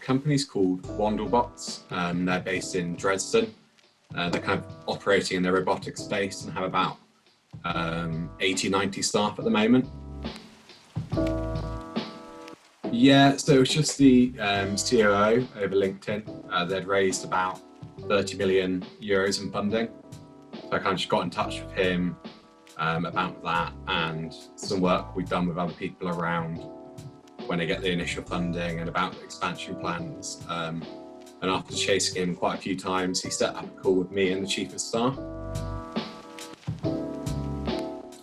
company's called Wandelbots. They're based in Dresden. They're kind of operating in the robotics space and have about 80, 90 staff at the moment. Yeah, so it was just the COO over LinkedIn. They'd raised about 30 million euros in funding. So I kind of just got in touch with him about that and some work we've done with other people around when they get the initial funding and about the expansion plans. And after chasing him quite a few times, he set up a call with me and the chief of staff.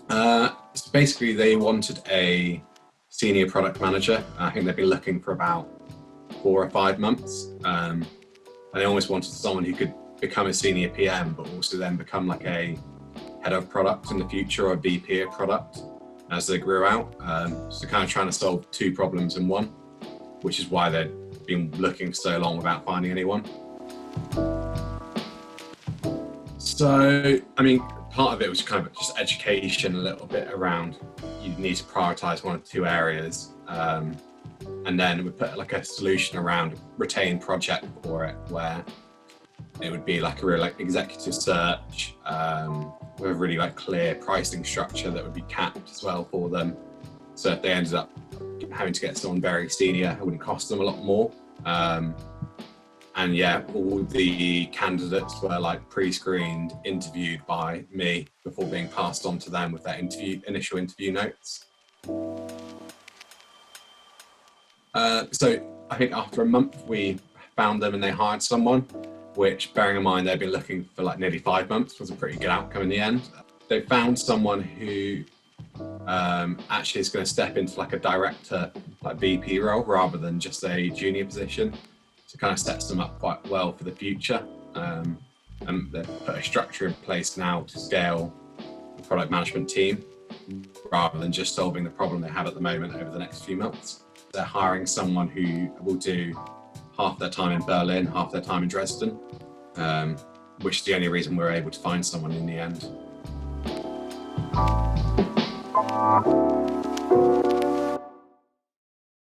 So basically they wanted a senior product manager. I think they've been looking for about 4 or 5 months. And they almost wanted someone who could become a senior PM, but also then become like a head of product in the future or a VP of product as they grew out. So kind of trying to solve 2 problems in one, which is why they've been looking so long without finding anyone. So, I mean, part of it was kind of just education a little bit around you need to prioritize 1 or 2 areas. And then we put like a solution around retained project for it, where it would be like a real like executive search with a really like clear pricing structure that would be capped as well for them. So if they ended up having to get someone very senior, it wouldn't cost them a lot more. And yeah, all the candidates were like pre-screened, interviewed by me before being passed on to them with their initial interview notes. So I think after a month we found them and they hired someone, which, bearing in mind they've been looking for like nearly 5 months, was a pretty good outcome in the end. They found someone who actually is going to step into like a director, like VP role rather than just a junior position. So kind of sets them up quite well for the future. And they've put a structure in place now to scale the product management team rather than just solving the problem they have at the moment over the next few months. They're hiring someone who will do half their time in Berlin, half their time in Dresden, which is the only reason we're able to find someone in the end.